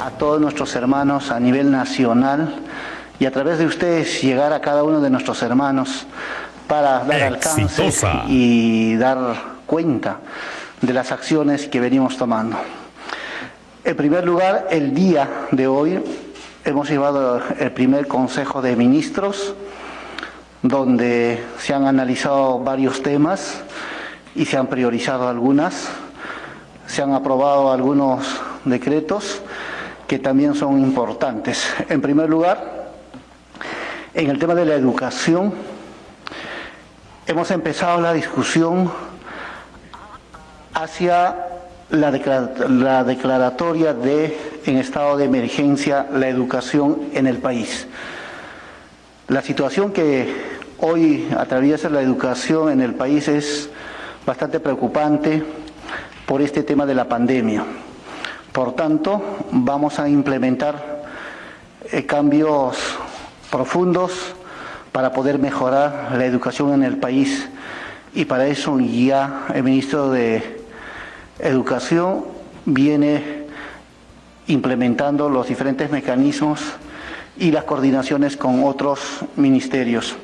a todos nuestros hermanos a nivel nacional y a través de ustedes llegar a cada uno de nuestros hermanos para dar alcance y dar cuenta de las acciones que venimos tomando. En primer lugar, el día de hoy hemos llevado el primer Consejo de Ministros, donde se han analizado varios temas y se han priorizado algunas. Se han aprobado algunos decretos que también son importantes. En primer lugar, en el tema de la educación, hemos empezado la discusión hacia la declaratoria de, en estado de emergencia, la educación en el país. La situación que hoy atraviesa la educación en el país es bastante preocupante por este tema de la pandemia. Por tanto, vamos a implementar cambios profundos para poder mejorar la educación en el país, y para eso ya el ministro de Educación viene implementando los diferentes mecanismos y las coordinaciones con otros ministerios.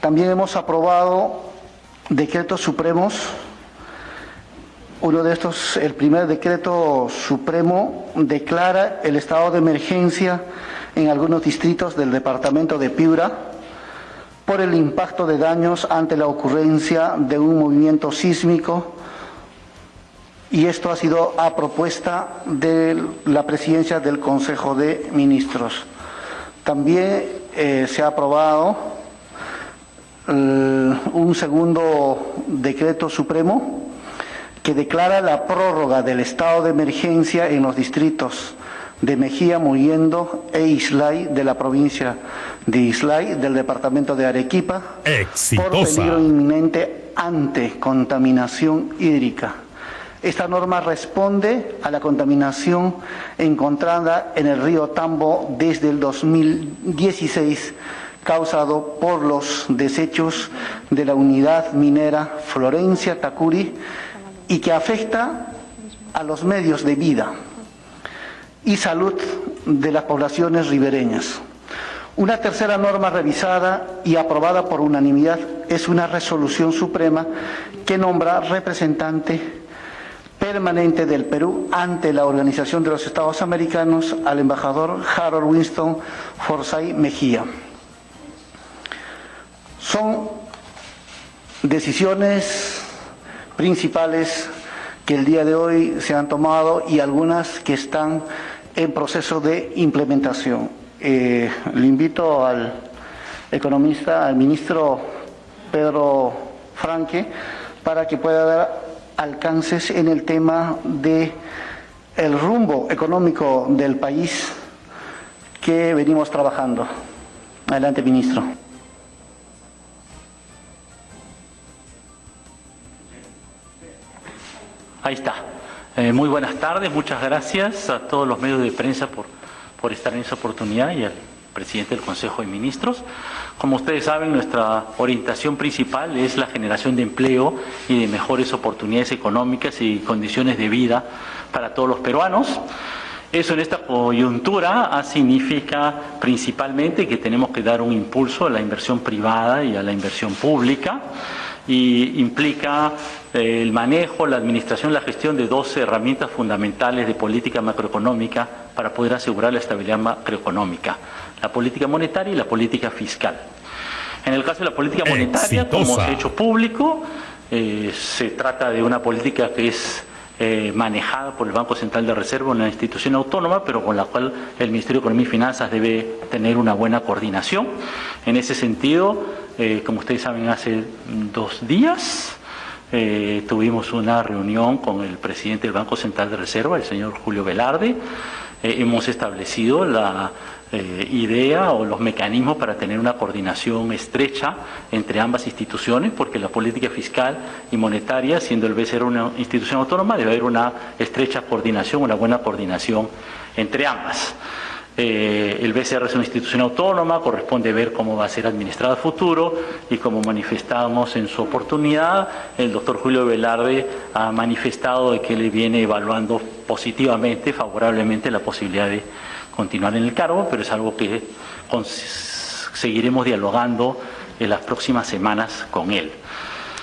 También hemos aprobado decretos supremos. Uno de estos, el primer decreto supremo, declara el estado de emergencia en algunos distritos del departamento de Piura por el impacto de daños ante la ocurrencia de un movimiento sísmico, y esto ha sido a propuesta de la presidencia del Consejo de Ministros. También se ha aprobado un segundo decreto supremo que declara la prórroga del estado de emergencia en los distritos de Mejía, Mollendo e Islay de la provincia de Islay, del departamento de Arequipa, por peligro inminente ante contaminación hídrica. Esta norma responde a la contaminación encontrada en el río Tambo desde el 2016, causado por los desechos de la unidad minera Florencia Tacuri, y que afecta a los medios de vida y salud de las poblaciones ribereñas. Una tercera norma revisada y aprobada por unanimidad es una resolución suprema que nombra representante permanente del Perú ante la Organización de los Estados Americanos al embajador Harold Winston Forsyth Mejía. Son decisiones principales que el día de hoy se han tomado y algunas que están en proceso de implementación. Le invito al economista, al ministro Pedro Franque, para que pueda dar alcances en el tema de el rumbo económico del país que venimos trabajando. Adelante, ministro. Ahí está. Muy buenas tardes, muchas gracias a todos los medios de prensa por estar en esa oportunidad y al presidente del Consejo de Ministros. Como ustedes saben, nuestra orientación principal es la generación de empleo y de mejores oportunidades económicas y condiciones de vida para todos los peruanos. Eso en esta coyuntura significa principalmente que tenemos que dar un impulso a la inversión privada y a la inversión pública, y implica el manejo, la administración, la gestión de 12 herramientas fundamentales de política macroeconómica para poder asegurar la estabilidad macroeconómica: la política monetaria y la política fiscal. En el caso de la política monetaria, como se ha hecho público, se trata de una política que es manejada por el Banco Central de Reserva, una institución autónoma, pero con la cual el Ministerio de Economía y Finanzas debe tener una buena coordinación. En ese sentido, como ustedes saben, hace 2 días tuvimos una reunión con el presidente del Banco Central de Reserva, el señor Julio Velarde. Hemos establecido la idea o los mecanismos para tener una coordinación estrecha entre ambas instituciones, porque la política fiscal y monetaria, siendo el BCR una institución autónoma, debe haber una estrecha coordinación, una buena coordinación entre ambas. El BCR es una institución autónoma, corresponde ver cómo va a ser administrada a futuro y como manifestamos en su oportunidad, el doctor Julio Velarde ha manifestado de que le viene evaluando positivamente, favorablemente la posibilidad de continuar en el cargo, pero es algo que seguiremos dialogando en las próximas semanas con él.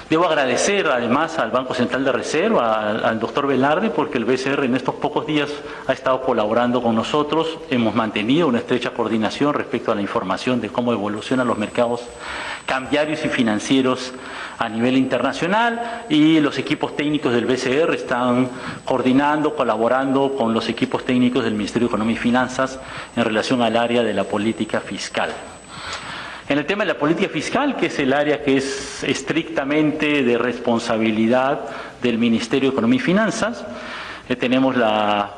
Debo agradecer además al Banco Central de Reserva, al doctor Velarde, porque el BCR en estos pocos días ha estado colaborando con nosotros. Hemos mantenido una estrecha coordinación respecto a la información de cómo evolucionan los mercados cambiarios y financieros a nivel internacional, y los equipos técnicos del BCR están coordinando, colaborando con los equipos técnicos del Ministerio de Economía y Finanzas en relación al área de la política fiscal. En el tema de la política fiscal, que es el área que es estrictamente de responsabilidad del Ministerio de Economía y Finanzas, tenemos la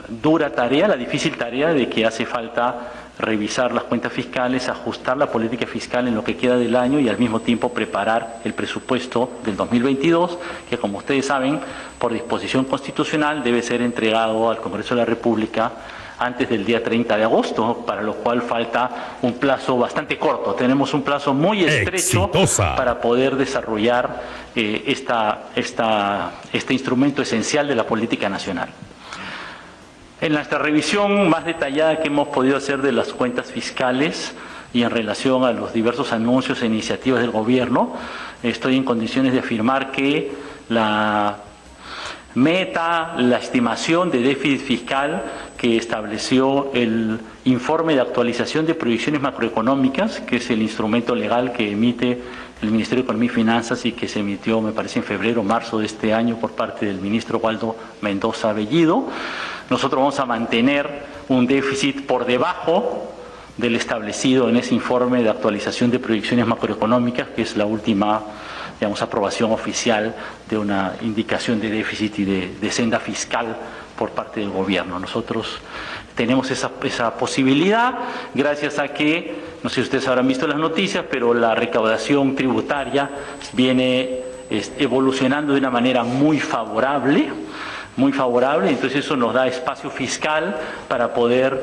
dura tarea, la difícil tarea de que hace falta revisar las cuentas fiscales, ajustar la política fiscal en lo que queda del año y al mismo tiempo preparar el presupuesto del 2022, que como ustedes saben, por disposición constitucional debe ser entregado al Congreso de la República antes del día 30 de agosto, para lo cual falta un plazo bastante corto. Tenemos un plazo muy estrecho para poder desarrollar este instrumento esencial de la política nacional. En nuestra revisión más detallada que hemos podido hacer de las cuentas fiscales y en relación a los diversos anuncios e iniciativas del gobierno, estoy en condiciones de afirmar que la meta, la estimación de déficit fiscal que estableció el informe de actualización de proyecciones macroeconómicas, que es el instrumento legal que emite el Ministerio de Economía y Finanzas y que se emitió, me parece, en febrero o marzo de este año por parte del ministro Waldo Mendoza Bellido. Nosotros vamos a mantener un déficit por debajo del establecido en ese informe de actualización de proyecciones macroeconómicas, que es la última, digamos, aprobación oficial de una indicación de déficit y de senda fiscal por parte del gobierno. Nosotros tenemos esa posibilidad gracias a que, no sé si ustedes habrán visto las noticias, pero la recaudación tributaria viene evolucionando de una manera muy favorable, entonces eso nos da espacio fiscal para poder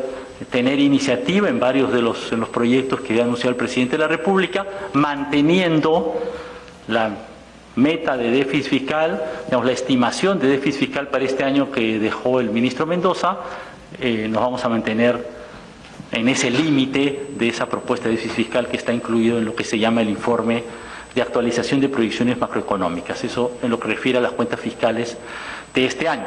tener iniciativa en varios de los proyectos que ha anunciado el presidente de la República, manteniendo la meta de déficit fiscal, digamos, la estimación de déficit fiscal para este año que dejó el ministro Mendoza. Nos vamos a mantener en ese límite de esa propuesta de déficit fiscal que está incluido en lo que se llama el informe de actualización de proyecciones macroeconómicas. Eso en lo que refiere a las cuentas fiscales de este año.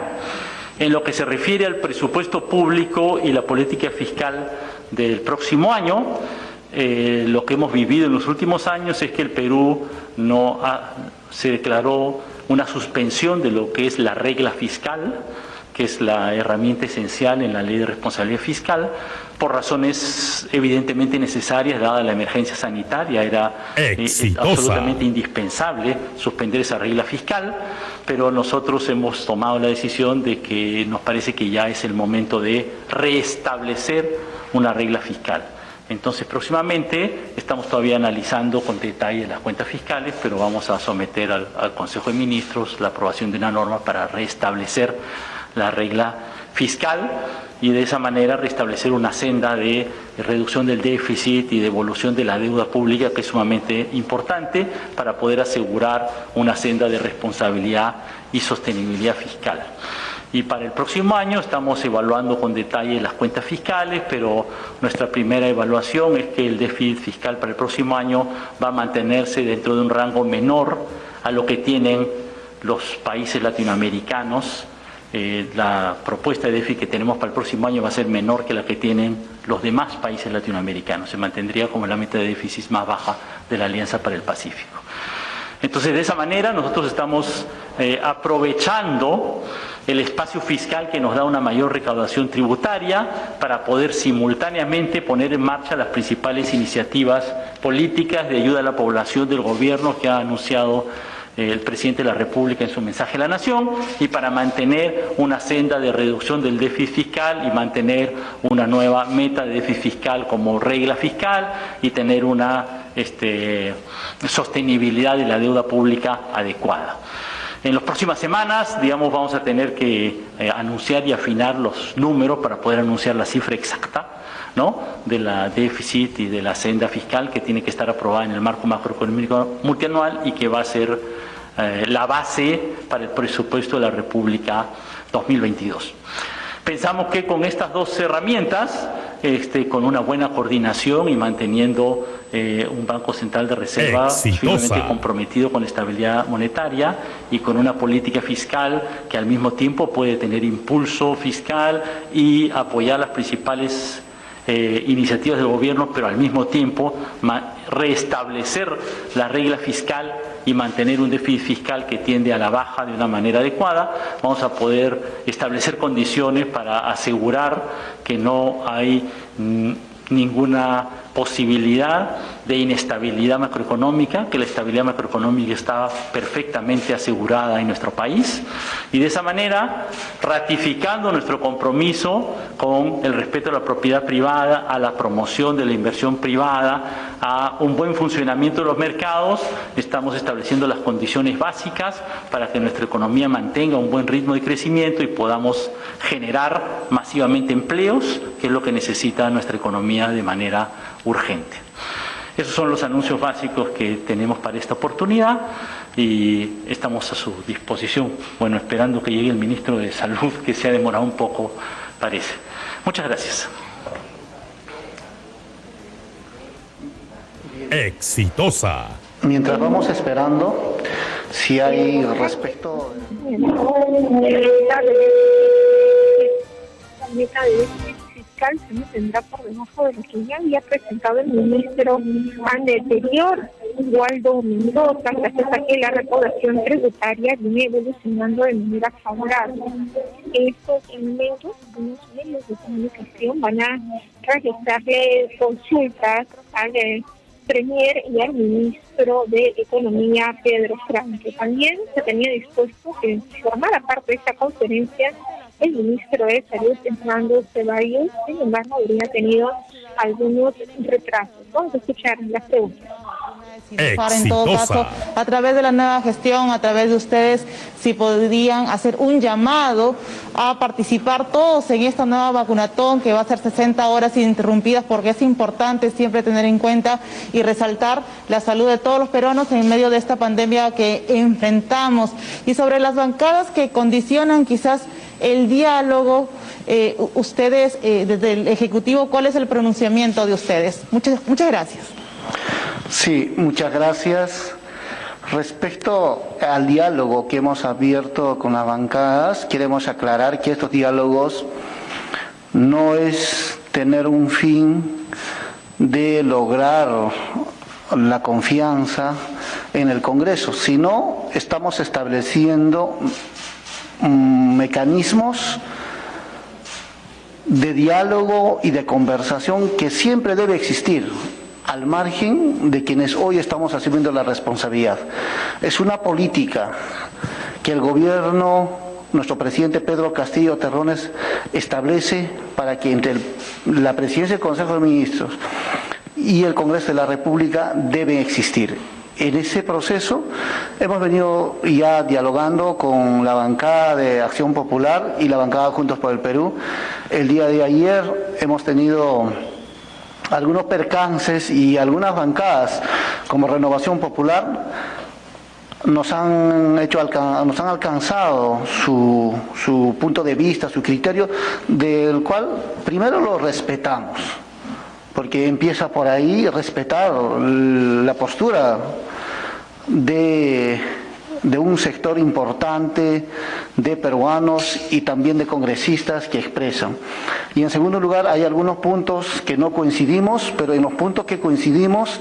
En lo que se refiere al presupuesto público y la política fiscal del próximo año, lo que hemos vivido en los últimos años es que el Perú se declaró una suspensión de lo que es la regla fiscal, que es la herramienta esencial en la ley de responsabilidad fiscal, por razones evidentemente necesarias, dada la emergencia sanitaria. Era absolutamente indispensable suspender esa regla fiscal, pero nosotros hemos tomado la decisión de que nos parece que ya es el momento de restablecer una regla fiscal. Entonces, próximamente estamos todavía analizando con detalle las cuentas fiscales, pero vamos a someter al Consejo de Ministros la aprobación de una norma para restablecer la regla fiscal y de esa manera restablecer una senda de reducción del déficit y de evolución de la deuda pública, que es sumamente importante para poder asegurar una senda de responsabilidad y sostenibilidad fiscal. Y para el próximo año estamos evaluando con detalle las cuentas fiscales, pero nuestra primera evaluación es que el déficit fiscal para el próximo año va a mantenerse dentro de un rango menor a lo que tienen los países latinoamericanos. La propuesta de déficit que tenemos para el próximo año va a ser menor que la que tienen los demás países latinoamericanos. Se mantendría como la meta de déficit más baja de la Alianza para el Pacífico. Entonces, de esa manera nosotros estamos aprovechando el espacio fiscal que nos da una mayor recaudación tributaria para poder simultáneamente poner en marcha las principales iniciativas políticas de ayuda a la población del gobierno que ha anunciado el presidente de la República en su mensaje a la Nación, y para mantener una senda de reducción del déficit fiscal y mantener una nueva meta de déficit fiscal como regla fiscal y tener una sostenibilidad de la deuda pública adecuada. En las próximas semanas, digamos, vamos a tener que anunciar y afinar los números para poder anunciar la cifra exacta, ¿no?, de la déficit y de la senda fiscal que tiene que estar aprobada en el marco macroeconómico multianual y que va a ser la base para el presupuesto de la República 2022. Pensamos que con estas dos herramientas, con una buena coordinación y manteniendo un Banco Central de Reserva firmemente comprometido con la estabilidad monetaria y con una política fiscal que al mismo tiempo puede tener impulso fiscal y apoyar las principales iniciativas del gobierno, pero al mismo tiempo restablecer la regla fiscal y mantener un déficit fiscal que tiende a la baja de una manera adecuada, vamos a poder establecer condiciones para asegurar que no hay ninguna posibilidad de inestabilidad macroeconómica, que la estabilidad macroeconómica está perfectamente asegurada en nuestro país, y de esa manera ratificando nuestro compromiso con el respeto a la propiedad privada, a la promoción de la inversión privada, a un buen funcionamiento de los mercados, estamos estableciendo las condiciones básicas para que nuestra economía mantenga un buen ritmo de crecimiento y podamos generar masivamente empleos, que es lo que necesita nuestra economía de manera urgente. Esos son los anuncios básicos que tenemos para esta oportunidad y estamos a su disposición. Bueno, esperando que llegue el ministro de Salud, que se ha demorado un poco, parece. Muchas gracias. Exitosa. Mientras vamos esperando, si hay respecto... La meta de déficit fiscal se mantendrá por debajo de lo que ya había presentado el ministro anterior, Waldo Mendoza, gracias a que la recaudación tributaria viene evolucionando de manera favorable. Estos elementos, algunos medios de comunicación van a realizarle consultas al Premier y al ministro de Economía, Pedro Franque. También se tenía dispuesto que formara parte de esta conferencia el ministro de Salud, Fernando Ceballos. Sin embargo, habría tenido algunos retrasos. Vamos a escuchar las preguntas. En todo caso, a través de la nueva gestión, a través de ustedes, si podrían hacer un llamado a participar todos en esta nueva vacunatón que va a ser 60 horas ininterrumpidas, porque es importante siempre tener en cuenta y resaltar la salud de todos los peruanos en medio de esta pandemia que enfrentamos. Y sobre las bancadas que condicionan quizás el diálogo, ustedes, desde el Ejecutivo, ¿cuál es el pronunciamiento de ustedes? Muchas gracias. Sí, muchas gracias. Respecto al diálogo que hemos abierto con las bancadas, queremos aclarar que estos diálogos no es tener un fin de lograr la confianza en el Congreso, sino estamos estableciendo mecanismos de diálogo y de conversación que siempre debe existir, al margen de quienes hoy estamos asumiendo la responsabilidad. Es una política que el gobierno, nuestro presidente Pedro Castillo Terrones, establece para que entre la presidencia del Consejo de Ministros y el Congreso de la República deben existir. En ese proceso hemos venido ya dialogando con la bancada de Acción Popular y la bancada Juntos por el Perú. El día de ayer hemos tenido algunos percances y algunas bancadas como Renovación Popular nos han alcanzado su punto de vista, su criterio, del cual primero lo respetamos, porque empieza por ahí respetar la postura de un sector importante de peruanos y también de congresistas que expresan. Y en segundo lugar, hay algunos puntos que no coincidimos, pero en los puntos que coincidimos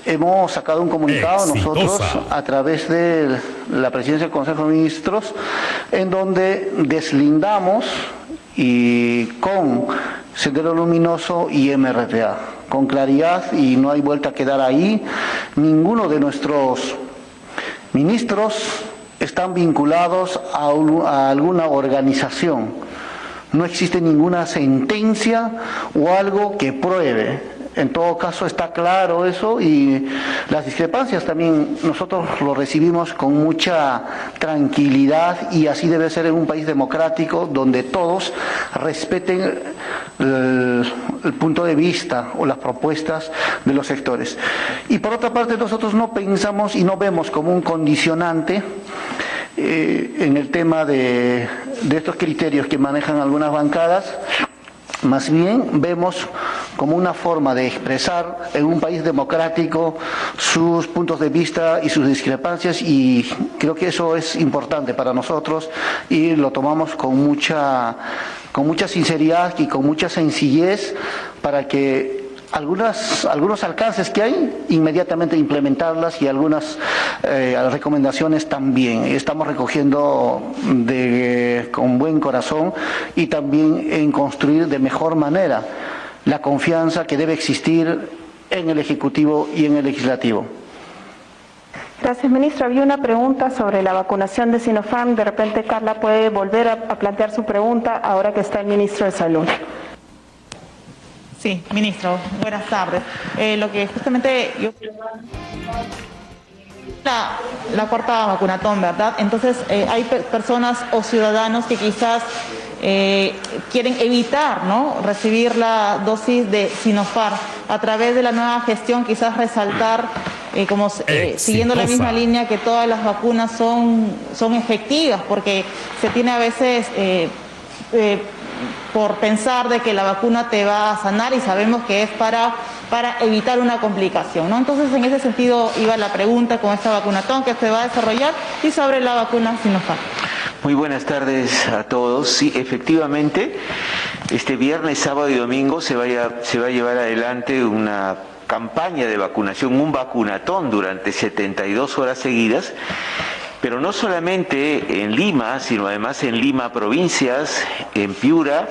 hemos sacado un comunicado nosotros a través de la presidencia del Consejo de Ministros, en donde deslindamos y con Sendero Luminoso y MRTA, con claridad, y no hay vuelta a quedar ahí. Ninguno de nuestros ministros están vinculados a alguna organización. No existe ninguna sentencia o algo que pruebe En todo caso está claro eso, y las discrepancias también nosotros lo recibimos con mucha tranquilidad, y así debe ser en un país democrático donde todos respeten el punto de vista o las propuestas de los sectores. Y por otra parte, nosotros no pensamos y no vemos como un condicionante en el tema de estos criterios que manejan algunas bancadas. Más bien vemos como una forma de expresar en un país democrático sus puntos de vista y sus discrepancias, y creo que eso es importante para nosotros y lo tomamos con mucha sinceridad y con mucha sencillez, para que algunos alcances que hay, inmediatamente implementarlas, y algunas recomendaciones también. Estamos recogiendo con buen corazón, y también en construir de mejor manera la confianza que debe existir en el Ejecutivo y en el Legislativo. Gracias, ministro. Había una pregunta sobre la vacunación de Sinopharm. De repente, Carla puede volver a plantear su pregunta ahora que está el ministro de Salud. Sí, ministro, buenas tardes. Lo que justamente yo... La cuarta vacunatón, ¿verdad? Entonces, hay personas o ciudadanos que quizás quieren evitar, ¿no?, recibir la dosis de Sinopharm. A través de la nueva gestión, quizás resaltar, siguiendo la misma línea, que todas las vacunas son efectivas, porque se tiene a veces... por pensar de que la vacuna te va a sanar, y sabemos que es para evitar una complicación, ¿no? Entonces, en ese sentido iba la pregunta con esta vacunatón que se va a desarrollar, y sobre la vacuna Sinopharm. Muy buenas tardes a todos. Sí, efectivamente, este viernes, sábado y domingo se va a llevar adelante una campaña de vacunación, un vacunatón durante 72 horas seguidas. Pero no solamente en Lima, sino además en Lima provincias, en Piura,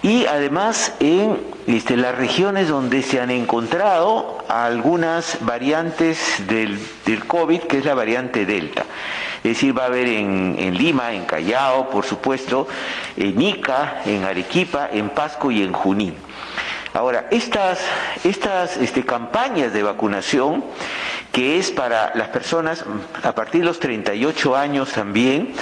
y además en las regiones donde se han encontrado algunas variantes del COVID, que es la variante Delta. Es decir, va a haber en Lima, en Callao, por supuesto, en Ica, en Arequipa, en Pasco y en Junín. Ahora, estas campañas de vacunación, que es para las personas a partir de los 38 años también,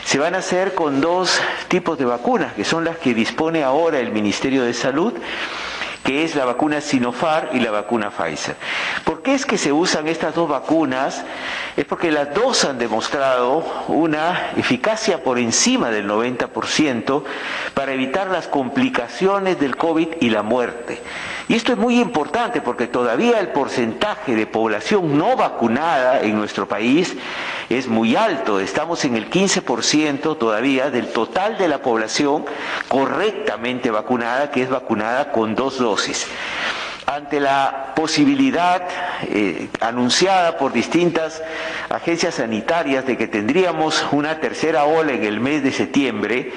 se van a hacer con dos tipos de vacunas, que son las que dispone ahora el Ministerio de Salud, que es la vacuna Sinopharm y la vacuna Pfizer. ¿Por qué es que se usan estas dos vacunas? Es porque las dos han demostrado una eficacia por encima del 90% para evitar las complicaciones del COVID y la muerte. Y esto es muy importante porque todavía el porcentaje de población no vacunada en nuestro país es muy alto. Estamos en el 15% todavía del total de la población correctamente vacunada, que es vacunada con 2 dosis. Ante la posibilidad anunciada por distintas agencias sanitarias de que tendríamos una tercera ola en el mes de septiembre,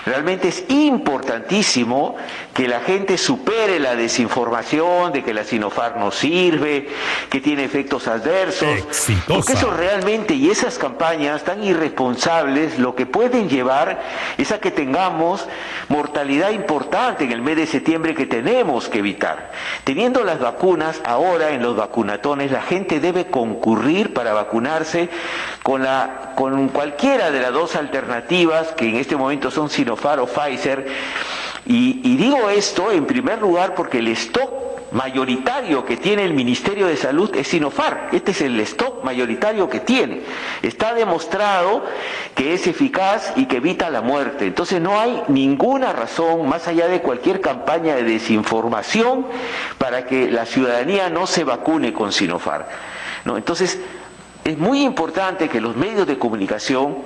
realmente es importantísimo que la gente supere la desinformación de que la Sinopharm no sirve, que tiene efectos adversos, porque eso realmente, y esas campañas tan irresponsables, lo que pueden llevar es a que tengamos mortalidad importante en el mes de septiembre, que tenemos que evitar. Teniendo las vacunas ahora en los vacunatones, la gente debe concurrir para vacunarse con cualquiera de las dos alternativas, que en este momento son Sinopharm o Pfizer. Y digo esto en primer lugar porque el stock mayoritario que tiene el Ministerio de Salud es Sinopharm. Este es el stock mayoritario que tiene. Está demostrado que es eficaz y que evita la muerte. Entonces no hay ninguna razón, más allá de cualquier campaña de desinformación, para que la ciudadanía no se vacune con Sinopharm, ¿no? Entonces es muy importante que los medios de comunicación,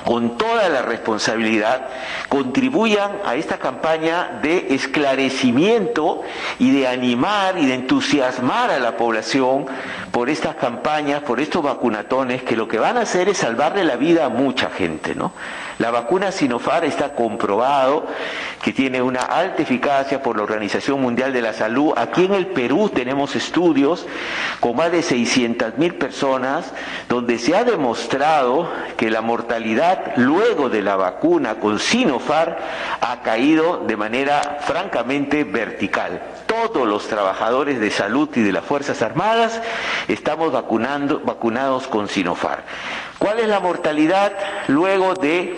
con toda la responsabilidad, contribuyan a esta campaña de esclarecimiento y de animar y de entusiasmar a la población por estas campañas, por estos vacunatones, que lo que van a hacer es salvarle la vida a mucha gente, ¿no? La vacuna Sinopharm está comprobado que tiene una alta eficacia por la Organización Mundial de la Salud. Aquí en el Perú tenemos estudios con más de 600.000 personas donde se ha demostrado que la mortalidad luego de la vacuna con Sinopharm ha caído de manera francamente vertical. todos los trabajadores de salud y de las Fuerzas Armadas estamos vacunados con Sinopharm. ¿Cuál es la mortalidad luego de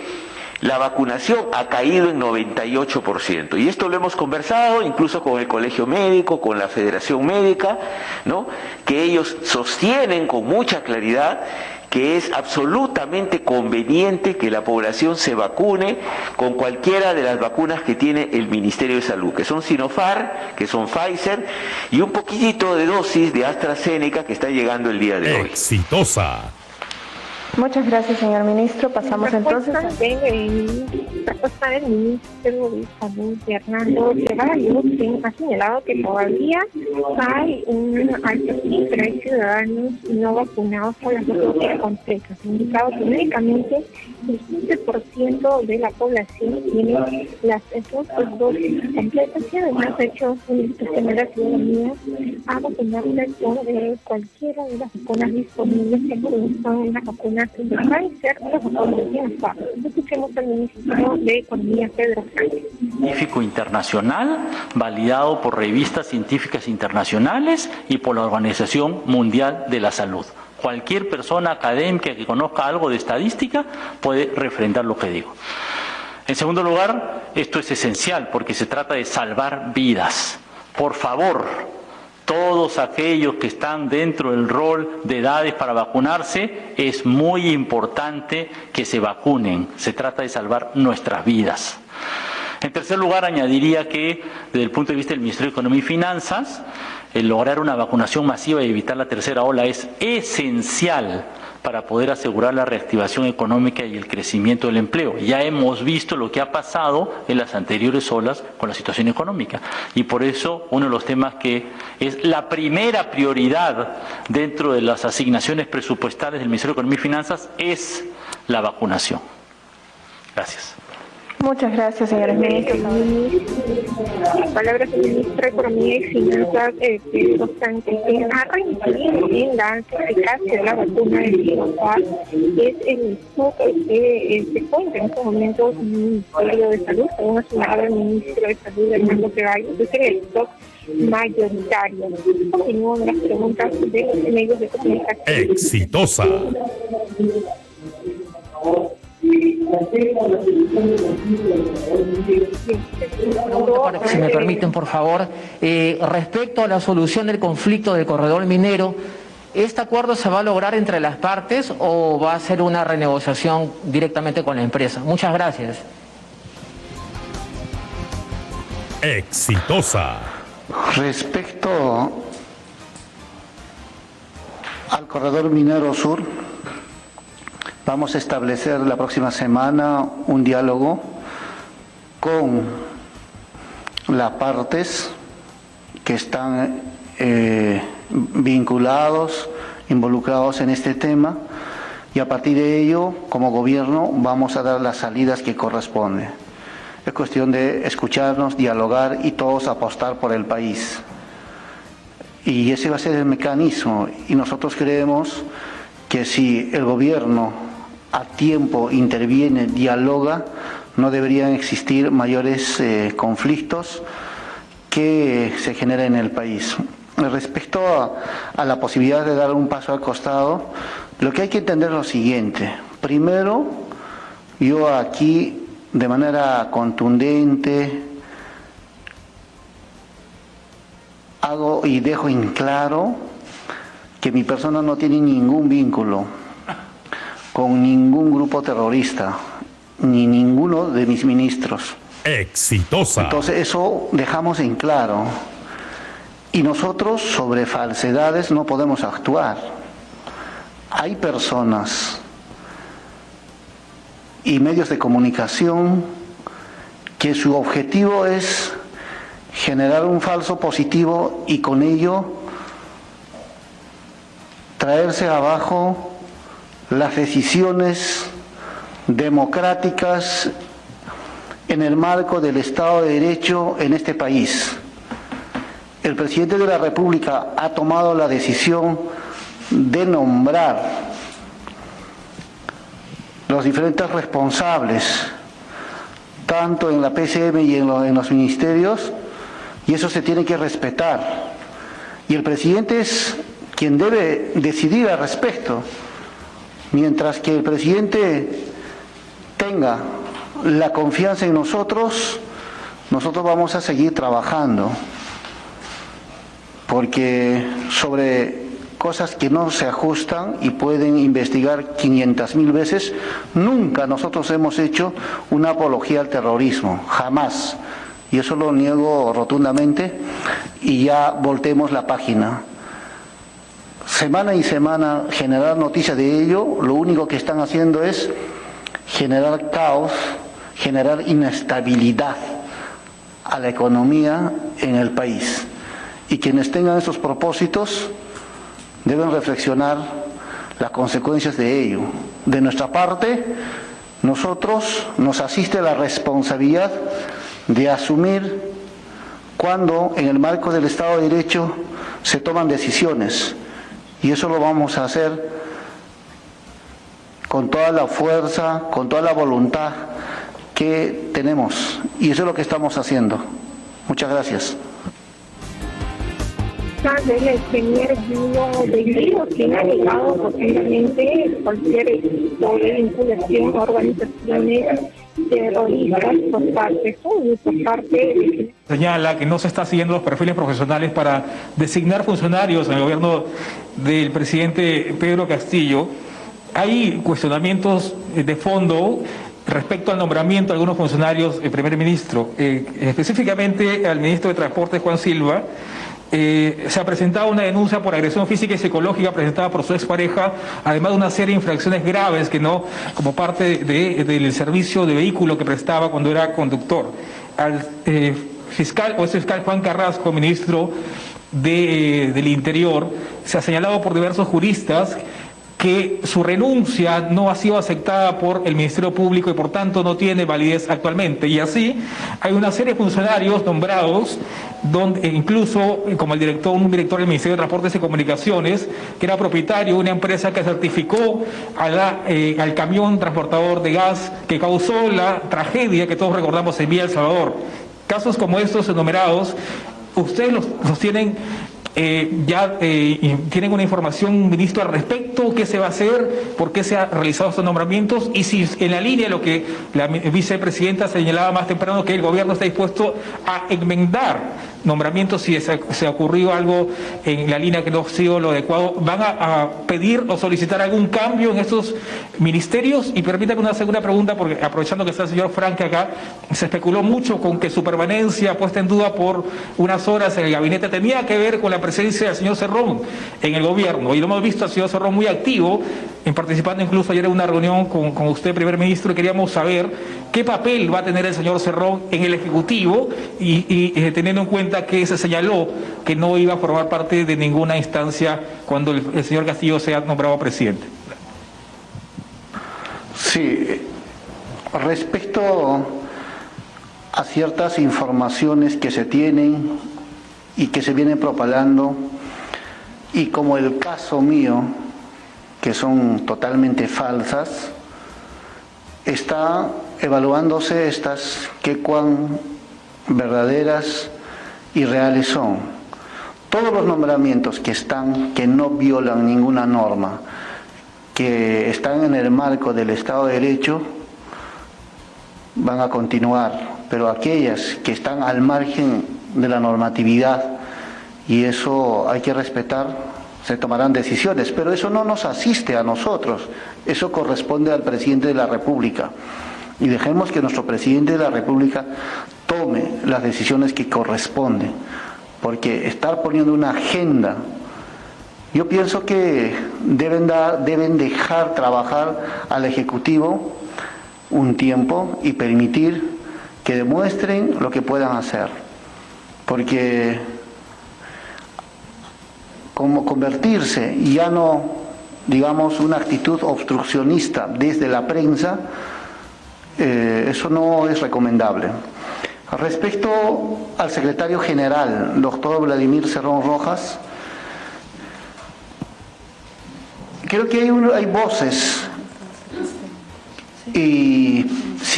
la vacunación? Ha caído en 98%. Y esto lo hemos conversado incluso con el Colegio Médico, con la Federación Médica, ¿no? Que ellos sostienen con mucha claridad que es absolutamente conveniente que la población se vacune con cualquiera de las vacunas que tiene el Ministerio de Salud, que son Sinopharm, que son Pfizer, y un poquitito de dosis de AstraZeneca que está llegando el día de hoy. Exitosa. Muchas gracias, señor ministro. Pasamos entonces a... Respuesta del ministro de Salud, Fernando Ceballos, quien ha señalado que todavía hay un alto cifra de ciudadanos no vacunados con las dosis completas. Ha indicado que médicamente el 15% de la población tiene las dos dosis completas y además ha hecho una invitación a la ciudadanía a vacunarse con cualquiera de las vacunas disponibles, que son las vacunas de Pfizer o las vacunas de Sinopharm. Escuchemos al ministro de Economía, Pedro Sánchez. Científico internacional, validado por revistas científicas internacionales y por la Organización Mundial de la Salud. Cualquier persona académica que conozca algo de estadística puede refrendar lo que digo. En segundo lugar, esto es esencial porque se trata de salvar vidas. Por favor, todos aquellos que están dentro del rol de edades para vacunarse, es muy importante que se vacunen. Se trata de salvar nuestras vidas. En tercer lugar, añadiría que, desde el punto de vista del Ministerio de Economía y Finanzas, el lograr una vacunación masiva y evitar la tercera ola es esencial para poder asegurar la reactivación económica y el crecimiento del empleo. Ya hemos visto lo que ha pasado en las anteriores olas con la situación económica. Y por eso, uno de los temas que es la primera prioridad dentro de las asignaciones presupuestales del Ministerio de Economía y Finanzas es la vacunación. Gracias. Muchas gracias, señores ministros. Las palabras del ministro de Economía y Finanzas, Pedro Sánchez, ha reincidido en la eficacia de la vacuna de Sinopharm. Es el stock que se cuenta en estos momentos en el Ministerio de Salud, según ha señalado el ministro de Salud, Fernando Ceballos, es el stock mayoritario. Continúan las preguntas de los medios de comunicación. Exitosa. Si me permiten, por favor, respecto a la solución del conflicto del corredor minero, ¿este acuerdo se va a lograr entre las partes o va a ser una renegociación directamente con la empresa? Muchas gracias. Exitosa. Respecto al corredor minero sur, vamos a establecer la próxima semana un diálogo con las partes que están involucrados en este tema, y a partir de ello, como gobierno, vamos a dar las salidas que corresponden. Es cuestión de escucharnos, dialogar y todos apostar por el país. Y ese va a ser el mecanismo, y nosotros creemos que si el gobierno a tiempo interviene, dialoga, no deberían existir mayores conflictos que se generan en el país. Respecto a la posibilidad de dar un paso al costado, lo que hay que entender es lo siguiente. Primero, yo aquí de manera contundente hago y dejo en claro que mi persona no tiene ningún vínculo con ningún grupo terrorista, ni ninguno de mis ministros. Exitosa. Entonces eso dejamos en claro. Y nosotros sobre falsedades no podemos actuar. Hay personas y medios de comunicación que su objetivo es generar un falso positivo y con ello traerse abajo las decisiones democráticas en el marco del Estado de Derecho en este país. El presidente de la República ha tomado la decisión de nombrar los diferentes responsables, tanto en la PCM y en los ministerios, y eso se tiene que respetar. Y el presidente es quien debe decidir al respecto. Mientras que el presidente tenga la confianza en nosotros, nosotros vamos a seguir trabajando, porque sobre cosas que no se ajustan y pueden investigar 500.000 veces, nunca nosotros hemos hecho una apología al terrorismo, jamás. Y eso lo niego rotundamente, y ya voltemos la página. Semana y semana generar noticias de ello, lo único que están haciendo es generar caos, generar inestabilidad a la economía en el país. Y quienes tengan esos propósitos deben reflexionar las consecuencias de ello. De nuestra parte, nosotros nos asiste la responsabilidad de asumir cuando en el marco del Estado de Derecho se toman decisiones, y eso lo vamos a hacer con toda la fuerza, con toda la voluntad que tenemos, y eso es lo que estamos haciendo. Muchas gracias. Del premier Guido Bellido, quien ha negado posiblemente cualquier tipo de vinculación a organizaciones terroristas por parte suya, por parte. Señala que no se está siguiendo los perfiles profesionales para designar funcionarios en el gobierno del presidente Pedro Castillo. Hay cuestionamientos de fondo respecto al nombramiento de algunos funcionarios del primer ministro, específicamente al ministro de Transporte, Juan Silva. Se ha presentado una denuncia por agresión física y psicológica presentada por su expareja, además de una serie de infracciones graves que no, como parte del servicio de vehículo que prestaba cuando era conductor. Al fiscal Juan Carrasco, ministro del Interior, se ha señalado por diversos juristas que su renuncia no ha sido aceptada por el Ministerio Público y por tanto no tiene validez actualmente. Y así hay una serie de funcionarios nombrados, donde incluso como un director del Ministerio de Transportes y Comunicaciones, que era propietario de una empresa que certificó al camión transportador de gas que causó la tragedia que todos recordamos en Villa El Salvador. Casos como estos enumerados, ustedes los tienen... ¿Tienen una información, ministro, al respecto? ¿Qué se va a hacer? ¿Por qué se han realizado estos nombramientos? Y si en la línea de lo que la vicepresidenta señalaba más temprano, que el gobierno está dispuesto a enmendar nombramientos si se ocurrió algo en la línea que no ha sido lo adecuado, ¿van a pedir o solicitar algún cambio en estos ministerios? Y permítame una segunda pregunta, porque aprovechando que está el señor Franque acá, se especuló mucho con que su permanencia puesta en duda por unas horas en el gabinete tenía que ver con la presencia del señor Cerrón en el gobierno, y lo hemos visto al señor Cerrón muy activo, participando incluso ayer en una reunión con usted, primer ministro, y queríamos saber qué papel va a tener el señor Cerrón en el Ejecutivo, y teniendo en cuenta que se señaló que no iba a formar parte de ninguna instancia cuando el señor Castillo sea nombrado presidente. Sí, respecto a ciertas informaciones que se tienen y que se vienen propalando, y como el caso mío, que son totalmente falsas, está evaluándose estas qué cuán verdaderas y reales son. Todos los nombramientos que no violan ninguna norma, que están en el marco del Estado de Derecho, van a continuar, pero aquellas que están al margen de la normatividad, y eso hay que respetar, se tomarán decisiones, pero eso no nos asiste a nosotros, eso corresponde al presidente de la República, y dejemos que nuestro presidente de la República tome las decisiones que corresponden, porque estar poniendo una agenda, yo pienso que deben dejar trabajar al Ejecutivo un tiempo y permitir que demuestren lo que puedan hacer, porque como convertirse ya no, digamos, una actitud obstruccionista desde la prensa, eso no es recomendable. Respecto al secretario general, doctor Vladimir Cerrón Rojas, creo que hay voces, y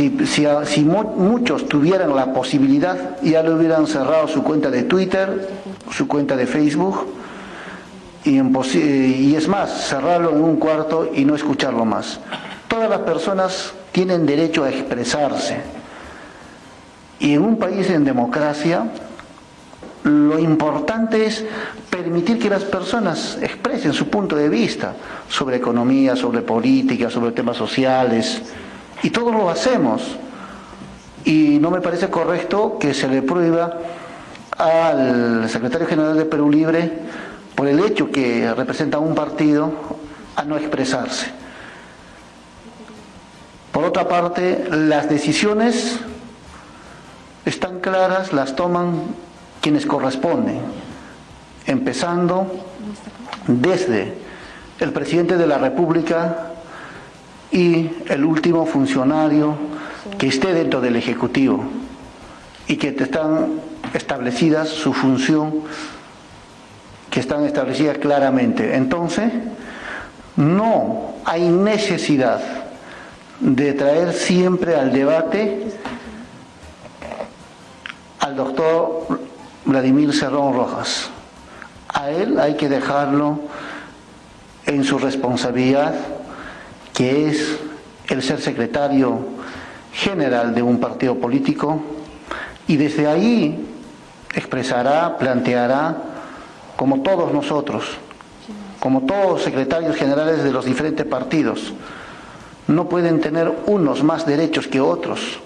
muchos tuvieran la posibilidad, ya le hubieran cerrado su cuenta de Twitter, su cuenta de Facebook, y es más, cerrarlo en un cuarto y no escucharlo más. Todas las personas tienen derecho a expresarse. Y en un país en democracia, lo importante es permitir que las personas expresen su punto de vista sobre economía, sobre política, sobre temas sociales, y todos lo hacemos. Y no me parece correcto que se le prohíba al secretario general de Perú Libre, por el hecho que representa un partido, a no expresarse. Por otra parte, las decisiones están claras, las toman quienes corresponden, empezando desde el presidente de la República y el último funcionario que esté dentro del Ejecutivo, y que están establecidas su función, que están establecidas claramente. Entonces, no hay necesidad de traer siempre al debate al doctor Vladimir Cerrón Rojas. A él hay que dejarlo en su responsabilidad, que es el ser secretario general de un partido político, y desde ahí expresará, planteará, como todos nosotros, como todos los secretarios generales de los diferentes partidos. No pueden tener unos más derechos que otros.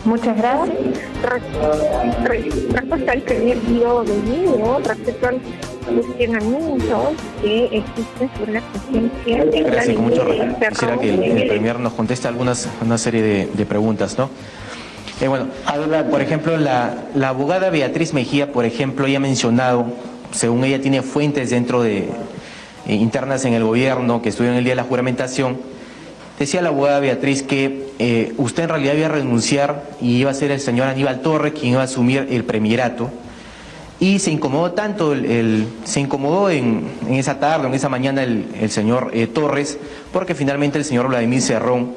Muchas gracias. Respecto al primer video de niño, respecto al cuestionamiento que existe sobre la presencia de Gracias, con mucho Vladimir respeto. Quisiera que el Premier nos conteste una serie de preguntas, ¿no? Bueno, por ejemplo, la abogada Beatriz Mejía, por ejemplo, ya ha mencionado, según ella tiene fuentes dentro de internas en el gobierno que estuvieron el día de la juramentación, decía la abogada Beatriz que usted en realidad iba a renunciar y iba a ser el señor Aníbal Torres quien iba a asumir el premierato, y se incomodó tanto, se incomodó en esa tarde, en esa mañana el señor Torres, porque finalmente el señor Vladimir Cerrón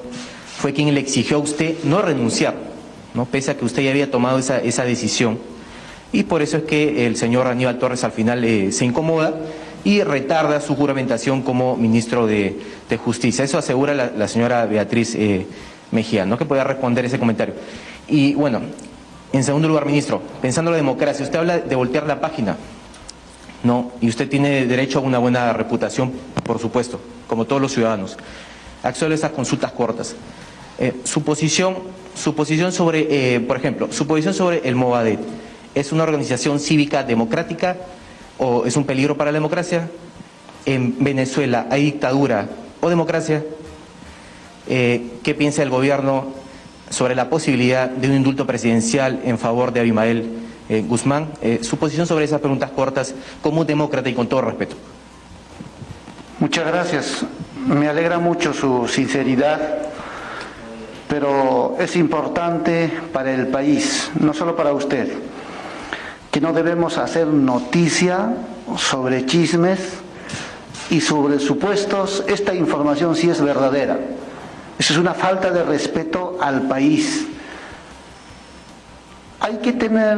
fue quien le exigió a usted no renunciar, ¿no? Pese a que usted ya había tomado esa decisión, y por eso es que el señor Aníbal Torres al final se incomoda y retarda su juramentación como ministro de Justicia. Eso asegura la señora Beatriz Mejía, ¿no? Que pueda responder ese comentario. Y bueno, en segundo lugar, ministro, pensando en la democracia, usted habla de voltear la página, ¿no? Y usted tiene derecho a una buena reputación, por supuesto, como todos los ciudadanos. Acceso a esas consultas cortas. Su posición sobre, por ejemplo, su posición sobre el Movadef, ¿es una organización cívica democrática o es un peligro para la democracia? ¿En Venezuela hay dictadura o democracia? ¿Qué piensa el gobierno sobre la posibilidad de un indulto presidencial en favor de Abimael Guzmán? Su posición sobre esas preguntas cortas como demócrata y con todo respeto. Muchas gracias. Me alegra mucho su sinceridad, pero es importante para el país, no solo para usted, que no debemos hacer noticia sobre chismes y sobre supuestos. Esta información sí es verdadera. Eso es una falta de respeto al país. Hay que tener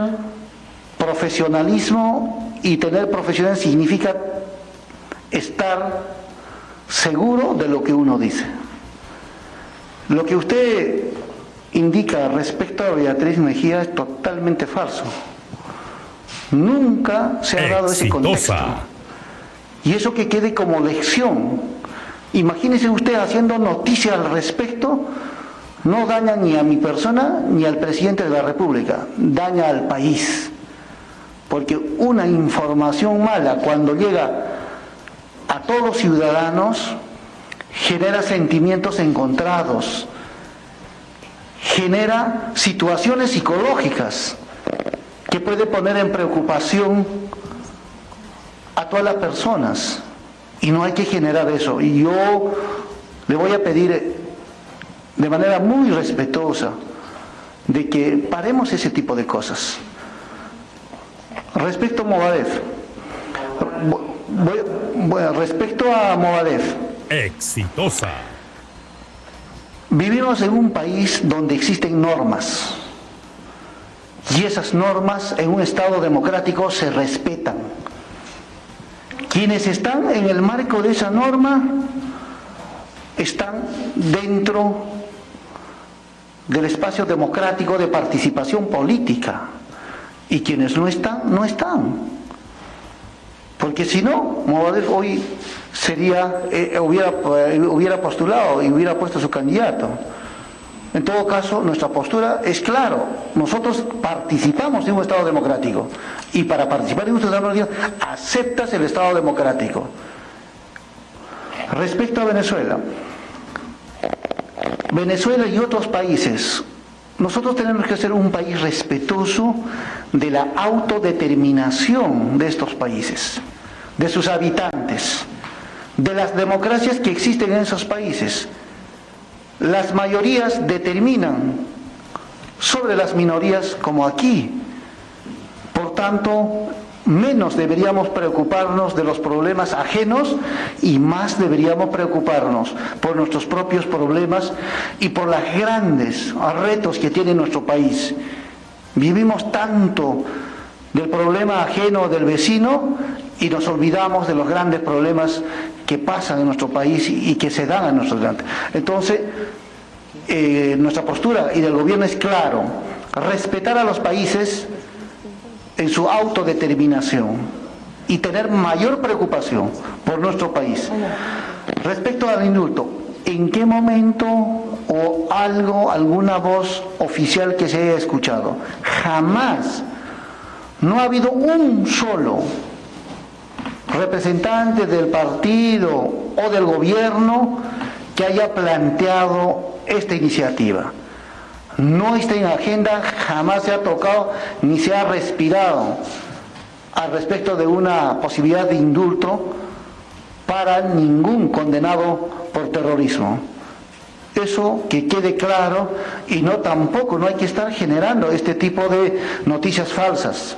profesionalismo, y tener profesionalismo significa estar seguro de lo que uno dice. Lo que usted indica respecto a Beatriz Mejía es totalmente falso. Nunca se ha dado ese contexto. Y eso que quede como lección. Imagínese usted haciendo noticia al respecto, no daña ni a mi persona ni al presidente de la República, daña al país. Porque una información mala, cuando llega a todos los ciudadanos, genera sentimientos encontrados, genera situaciones psicológicas que puede poner en preocupación a todas las personas, y no hay que generar eso. Y yo le voy a pedir de manera muy respetuosa de que paremos ese tipo de cosas. Respecto a Movadef, Bueno, respecto a Movadef, Exitosa. vivimos en un país donde existen normas y esas normas en un Estado democrático se respetan. Quienes están en el marco de esa norma están dentro del espacio democrático de participación política y quienes no están, no están. Porque si no, Movadef hoy hubiera postulado y hubiera puesto su candidato. En todo caso, nuestra postura es claro. Nosotros participamos en un Estado democrático y para participar en un Estado democrático aceptas el Estado democrático. Respecto a Venezuela y otros países, nosotros tenemos que ser un país respetuoso de la autodeterminación de estos países, de sus habitantes, de las democracias que existen en esos países. Las mayorías determinan sobre las minorías como aquí. Por tanto, menos deberíamos preocuparnos de los problemas ajenos y más deberíamos preocuparnos por nuestros propios problemas y por los grandes retos que tiene nuestro país. Vivimos tanto del problema ajeno del vecino y nos olvidamos de los grandes problemas que pasan en nuestro país y que se dan a nuestro delante. Entonces, nuestra postura y del gobierno es claro: respetar a los países en su autodeterminación y tener mayor preocupación por nuestro país. Respecto al indulto, ¿en qué momento o alguna voz oficial que se haya escuchado? Jamás. No ha habido un solo representante del partido o del gobierno que haya planteado esta iniciativa. No está en agenda, jamás se ha tocado ni se ha respirado al respecto de una posibilidad de indulto para ningún condenado por terrorismo. Eso que quede claro, y tampoco hay que estar generando este tipo de noticias falsas.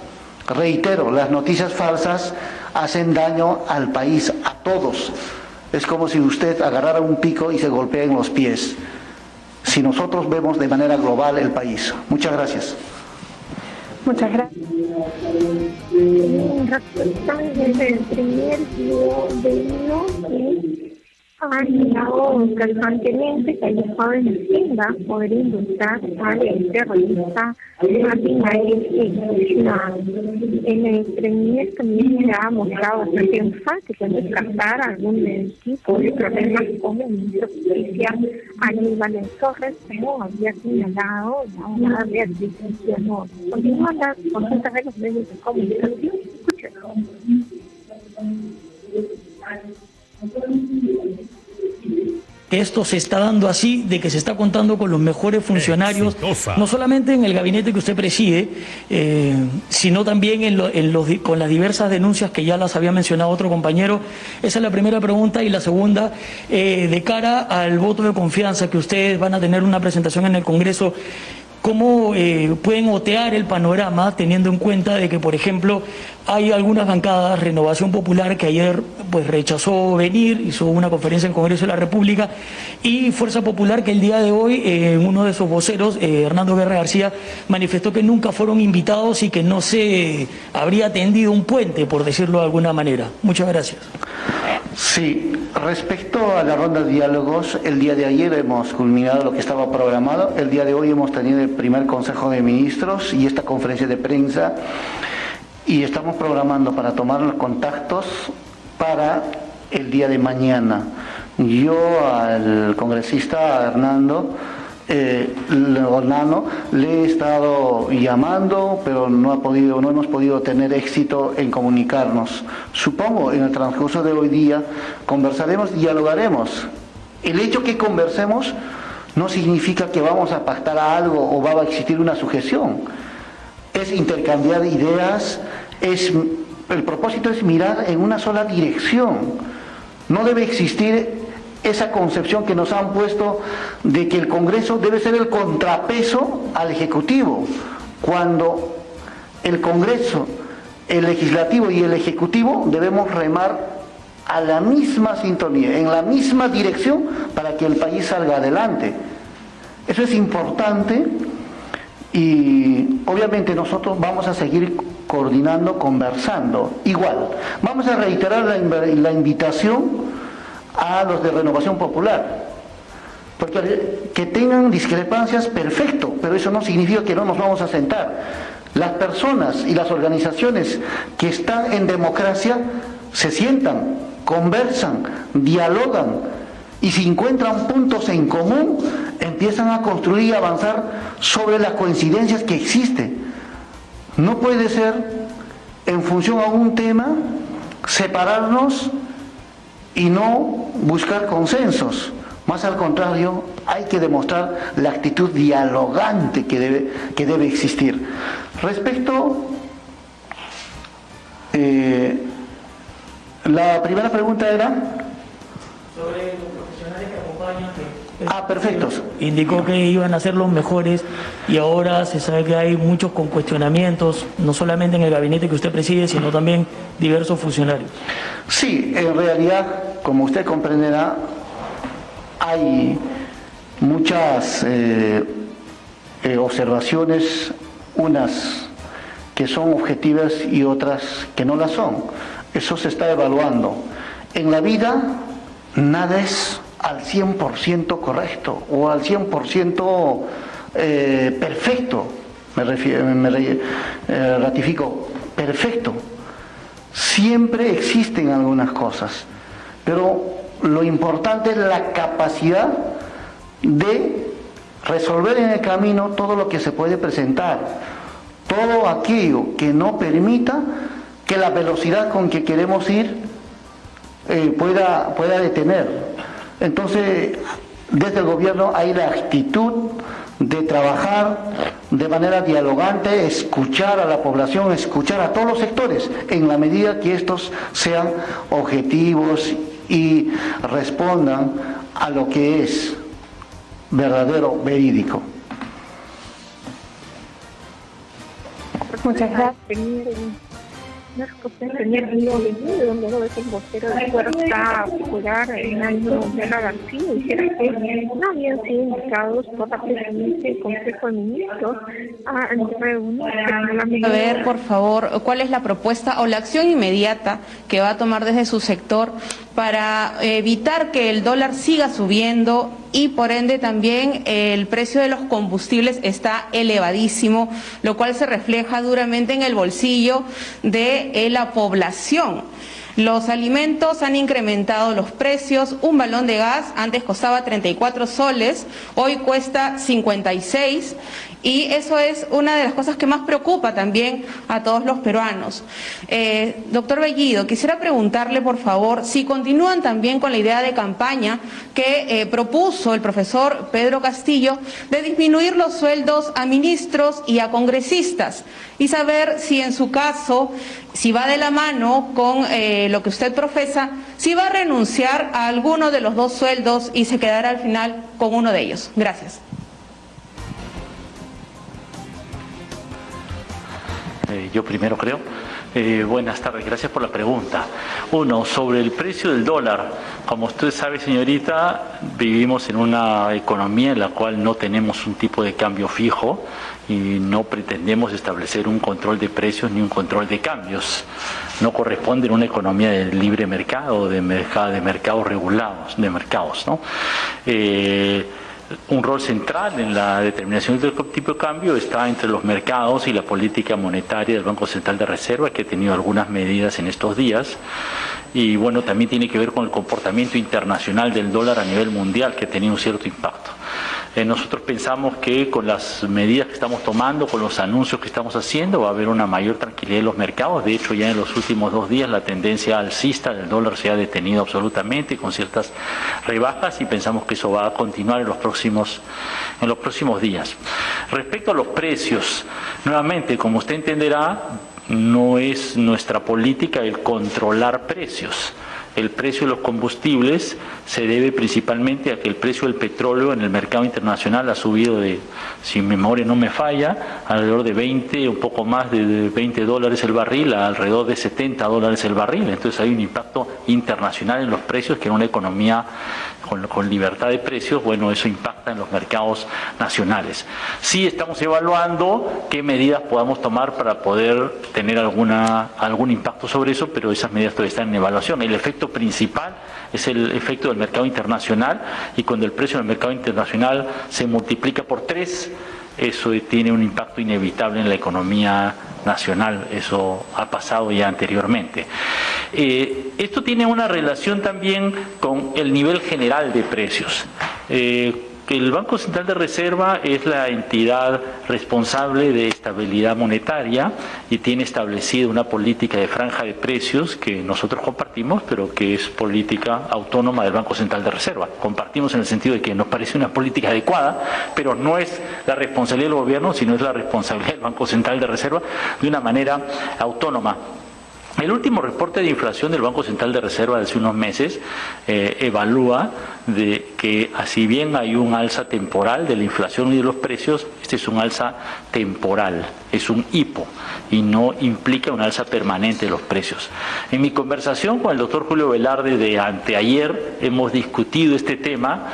Reitero, las noticias falsas hacen daño al país, a todos. Es como si usted agarrara un pico y se golpea en los pies. Si nosotros vemos de manera global el país. Muchas gracias. Muchas gracias. Desde el primer video han negado constantemente que el Estado de Hacienda podría indultar al terrorista Martín Aires. En el premier también se ha mostrado bastante enfático en descartar algún tipo de problemas como el ministro de Justicia Aníbal Torres, como había señalado la hora de adquisición. Continúa la consulta de los medios de comunicación. Escúchelo. Esto se está dando así, de que se está contando con los mejores funcionarios, no solamente en el gabinete que usted preside, sino también con las diversas denuncias que ya las había mencionado otro compañero. Esa es la primera pregunta. Y la segunda, de cara al voto de confianza que ustedes van a tener una presentación en el Congreso, ¿cómo pueden otear el panorama teniendo en cuenta de que, por ejemplo, hay algunas bancadas, Renovación Popular, que ayer pues rechazó venir, hizo una conferencia en el Congreso de la República, y Fuerza Popular, que el día de hoy, uno de sus voceros, Hernando Guerra García, manifestó que nunca fueron invitados y que no se habría tendido un puente, por decirlo de alguna manera? Muchas gracias. Sí, respecto a la ronda de diálogos, el día de ayer hemos culminado lo que estaba programado. El día de hoy hemos tenido el primer Consejo de Ministros y esta conferencia de prensa, y estamos programando para tomar los contactos para el día de mañana. Yo al congresista Hernando le he estado llamando, pero no hemos podido tener éxito en comunicarnos. Supongo en el transcurso de hoy día conversaremos, dialogaremos. El hecho que conversemos no significa que vamos a pactar algo o va a existir una sujeción. Es intercambiar ideas, el propósito es mirar en una sola dirección. No debe existir esa concepción que nos han puesto de que el Congreso debe ser el contrapeso al Ejecutivo, cuando el Congreso el legislativo y el ejecutivo debemos remar a la misma sintonía, en la misma dirección para que el país salga adelante. Eso es importante y obviamente nosotros vamos a seguir coordinando, conversando. Igual, vamos a reiterar la invitación a los de Renovación Popular, porque que tengan discrepancias, perfecto, pero eso no significa que no nos vamos a sentar. Las personas y las organizaciones que están en democracia se sientan, conversan, dialogan y si encuentran puntos en común, empiezan a construir y avanzar sobre las coincidencias que existen. No puede ser, en función a un tema, separarnos y no buscar consensos. Más al contrario, hay que demostrar la actitud dialogante que debe existir. Respecto, la primera pregunta era sobre los profesionales que acompañan. Perfectos. Indicó que iban a ser los mejores y ahora se sabe que hay muchos con cuestionamientos, no solamente en el gabinete que usted preside, sino también diversos funcionarios. Sí, en realidad, como usted comprenderá, hay muchas observaciones, unas que son objetivas y otras que no las son. Eso se está evaluando. En la vida nada es al 100% correcto o al 100% perfecto, ratifico, perfecto. Siempre existen algunas cosas, pero lo importante es la capacidad de resolver en el camino todo lo que se puede presentar, todo aquello que no permita que la velocidad con que queremos ir pueda detener. Entonces, desde el gobierno hay la actitud de trabajar de manera dialogante, escuchar a la población, escuchar a todos los sectores, en la medida que estos sean objetivos y respondan a lo que es verdadero, verídico. Muchas gracias. Luego de que el vocero de Fuerza Popular, Nairo Vela García, dijera que no habían sido invitados por la presidencia del Consejo de Ministros a reunirse. A ver, por favor, ¿cuál es la propuesta o la acción inmediata que va a tomar desde su sector para evitar que el dólar siga subiendo y por ende también el precio de los combustibles está elevadísimo, lo cual se refleja duramente en el bolsillo de la población? Los alimentos han incrementado los precios. Un balón de gas antes costaba 34 soles, hoy cuesta 56. Y eso es una de las cosas que más preocupa también a todos los peruanos. Doctor Bellido, quisiera preguntarle, por favor, si continúan también con la idea de campaña que propuso el profesor Pedro Castillo de disminuir los sueldos a ministros y a congresistas, y saber si en su caso, si va de la mano con lo que usted profesa, si va a renunciar a alguno de los dos sueldos y se quedará al final con uno de ellos. Gracias. Yo primero creo. Buenas tardes, gracias por la pregunta. Uno, sobre el precio del dólar. Como usted sabe, señorita, vivimos en una economía en la cual no tenemos un tipo de cambio fijo y no pretendemos establecer un control de precios ni un control de cambios. No corresponde en una economía de libre mercado, de mercados regulados, de mercados, ¿no? Un rol central en la determinación del tipo de cambio está entre los mercados y la política monetaria del Banco Central de Reserva, que ha tenido algunas medidas en estos días. Y bueno, también tiene que ver con el comportamiento internacional del dólar a nivel mundial, que ha tenido un cierto impacto. Nosotros pensamos que con las medidas que estamos tomando, con los anuncios que estamos haciendo, va a haber una mayor tranquilidad en los mercados. De hecho, ya en los últimos 2 días la tendencia alcista del dólar se ha detenido absolutamente, con ciertas rebajas, y pensamos que eso va a continuar en los próximos días. Respecto a los precios, nuevamente, como usted entenderá, no es nuestra política el controlar precios. el precio de los combustibles se debe principalmente a que el precio del petróleo en el mercado internacional ha subido de, si mi memoria no me falla, alrededor de 20, un poco más de $20 el barril a alrededor de $70 el barril. Entonces hay un impacto internacional en los precios que en una economía con libertad de precios, bueno, eso impacta en los mercados nacionales. Sí estamos evaluando qué medidas podamos tomar para poder tener algún impacto sobre eso, pero esas medidas todavía están en evaluación. El efecto principal es el efecto del mercado internacional, y cuando el precio del mercado internacional se multiplica por 3, eso tiene un impacto inevitable en la economía nacional. Eso ha pasado ya anteriormente. Esto tiene una relación también con el nivel general de precios. El Banco Central de Reserva es la entidad responsable de estabilidad monetaria y tiene establecida una política de franja de precios que nosotros compartimos, pero que es política autónoma del Banco Central de Reserva. Compartimos en el sentido de que nos parece una política adecuada, pero no es la responsabilidad del gobierno, sino es la responsabilidad del Banco Central de Reserva de una manera autónoma. El último reporte de inflación del Banco Central de Reserva de hace unos meses evalúa de que, si bien hay un alza temporal de la inflación y de los precios, este es un alza temporal, es un hipo y no implica un alza permanente de los precios. En mi conversación con el doctor Julio Velarde de anteayer hemos discutido este tema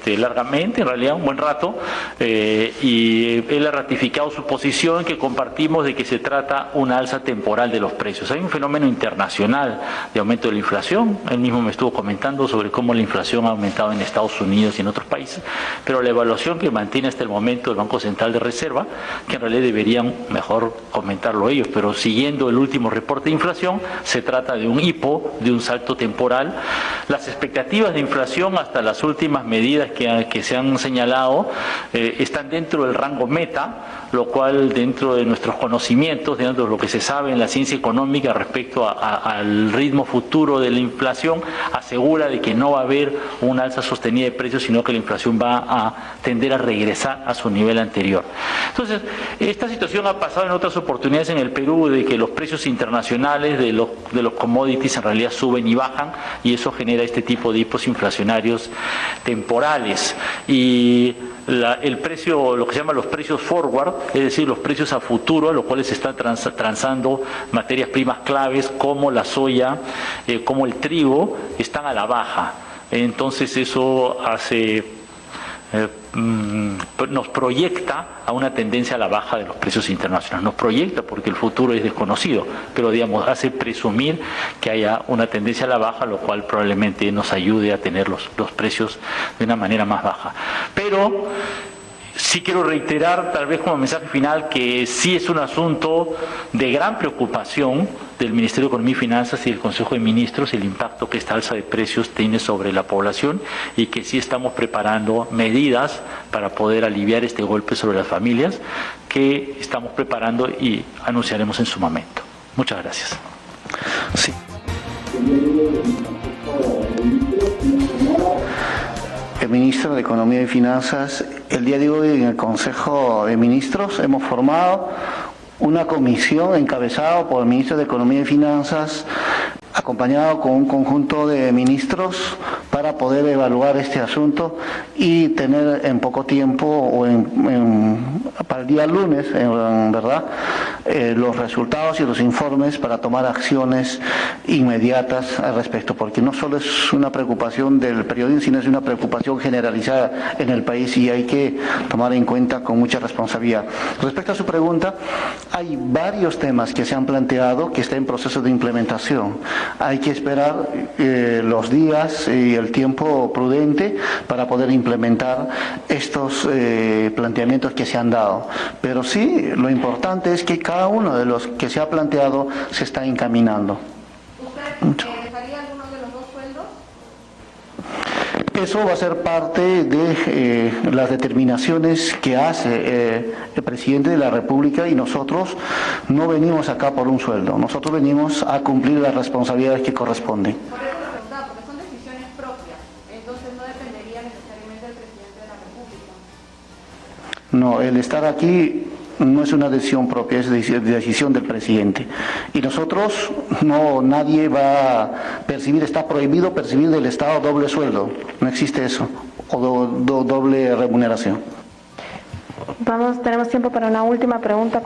largamente, en realidad un buen rato, y él ha ratificado su posición, que compartimos, de que se trata una alza temporal de los precios. Hay un fenómeno internacional de aumento de la inflación. Él mismo me estuvo comentando sobre cómo la inflación ha aumentado en Estados Unidos y en otros países, pero la evaluación que mantiene hasta el momento el Banco Central de Reserva, que en realidad deberían mejor comentarlo ellos, pero siguiendo el último reporte de inflación, se trata de un hipo, de un salto temporal. Las expectativas de inflación hasta las últimas medidas que se han señalado están dentro del rango meta, lo cual, dentro de nuestros conocimientos, dentro de lo que se sabe en la ciencia económica respecto al ritmo futuro de la inflación, asegura de que no va a haber una alza sostenida de precios, sino que la inflación va a tender a regresar a su nivel anterior. Entonces, esta situación ha pasado en otras oportunidades en el Perú, de que los precios internacionales de los commodities en realidad suben y bajan, y eso genera este tipo de hipos inflacionarios temporales. Y el precio, lo que se llama los precios forward, es decir, los precios a futuro, a los cuales se están transando materias primas claves como la soya, como el trigo, están a la baja. Entonces eso nos proyecta a una tendencia a la baja de los precios internacionales. Nos proyecta porque el futuro es desconocido, pero hace presumir que haya una tendencia a la baja, lo cual probablemente nos ayude a tener los precios de una manera más baja. Pero sí quiero reiterar, tal vez como mensaje final, que sí es un asunto de gran preocupación del Ministerio de Economía y Finanzas y del Consejo de Ministros, el impacto que esta alza de precios tiene sobre la población, y que sí estamos preparando medidas para poder aliviar este golpe sobre las familias, que estamos preparando y anunciaremos en su momento. Muchas gracias. Sí. El ministro de Economía y Finanzas, el día de hoy en el Consejo de Ministros hemos formado una comisión encabezada por el ministro de Economía y Finanzas, acompañado con un conjunto de ministros, para poder evaluar este asunto y tener en poco tiempo, o para el día lunes, en verdad, los resultados y los informes para tomar acciones inmediatas al respecto, porque no solo es una preocupación del periodismo, sino es una preocupación generalizada en el país, y hay que tomar en cuenta con mucha responsabilidad. Respecto a su pregunta, hay varios temas que se han planteado que están en proceso de implementación. Hay que esperar los días y el tiempo prudente para poder implementar estos planteamientos que se han dado. Pero sí, lo importante es que cada uno de los que se ha planteado se está encaminando. ¿Usted dejaría alguno de los dos sueldos? Eso va a ser parte de las determinaciones que hace el presidente de la República, y nosotros no venimos acá por un sueldo, nosotros venimos a cumplir las responsabilidades que corresponden. Por eso lo preguntaba, porque son decisiones propias, entonces no dependería necesariamente del presidente de la República. No, el estar aquí no es una decisión propia, es decisión del presidente. Y nosotros, nadie va a percibir, está prohibido percibir del Estado doble sueldo, no existe eso, o doble remuneración. Tenemos tiempo para una última pregunta.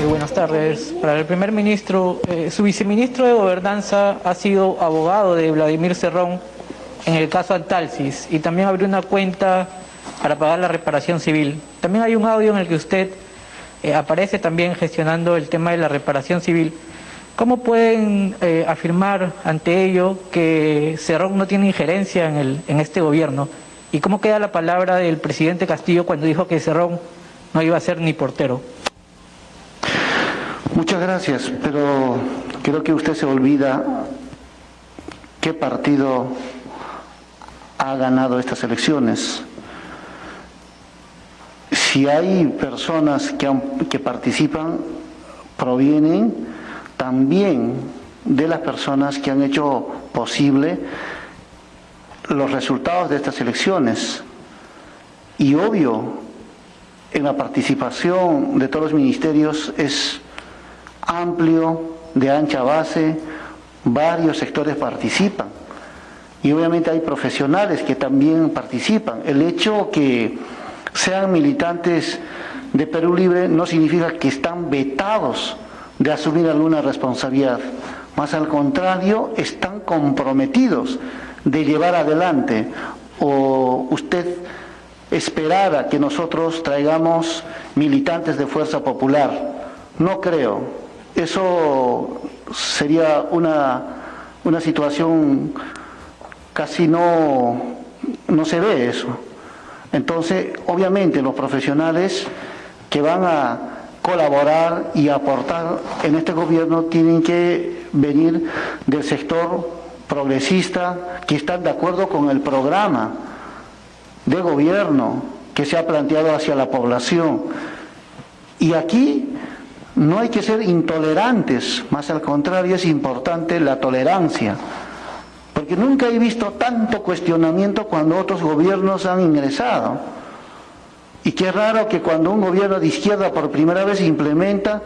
Buenas tardes. Para el primer ministro, su viceministro de Gobernanza ha sido abogado de Vladimir Cerrón en el caso Antalsis y también abrió una cuenta para pagar la reparación civil. También hay un audio en el que usted aparece también gestionando el tema de la reparación civil. ¿Cómo pueden afirmar ante ello que Cerrón no tiene injerencia en este gobierno? ¿Y cómo queda la palabra del presidente Castillo cuando dijo que Cerrón no iba a ser ni portero? Muchas gracias, pero creo que usted se olvida qué partido ha ganado estas elecciones. Si hay personas que participan, provienen también de las personas que han hecho posible los resultados de estas elecciones. Y obvio, en la participación de todos los ministerios es amplio, de ancha base, varios sectores participan. Y obviamente hay profesionales que también participan. El hecho que sean militantes de Perú Libre no significa que están vetados de asumir alguna responsabilidad. Más al contrario, están comprometidos de llevar adelante. ¿O usted esperara que nosotros traigamos militantes de Fuerza Popular? No creo. Eso sería una situación casi no se ve eso. Entonces, obviamente, los profesionales que van a colaborar y aportar en este gobierno tienen que venir del sector progresista, que están de acuerdo con el programa de gobierno que se ha planteado hacia la población. Y aquí no hay que ser intolerantes, más al contrario es importante la tolerancia, porque nunca he visto tanto cuestionamiento cuando otros gobiernos han ingresado. Y qué raro que cuando un gobierno de izquierda por primera vez implementa,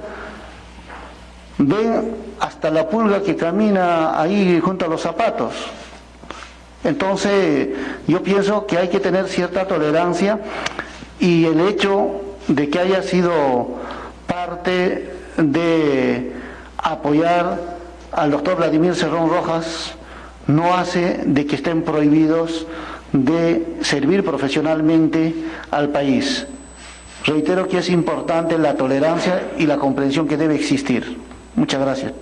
ven hasta la pulga que camina ahí junto a los zapatos. Entonces, yo pienso que hay que tener cierta tolerancia, y el hecho de que haya sido parte de apoyar al doctor Vladimir Cerrón Rojas no hace de que estén prohibidos de servir profesionalmente al país. Reitero que es importante la tolerancia y la comprensión que debe existir. Muchas gracias.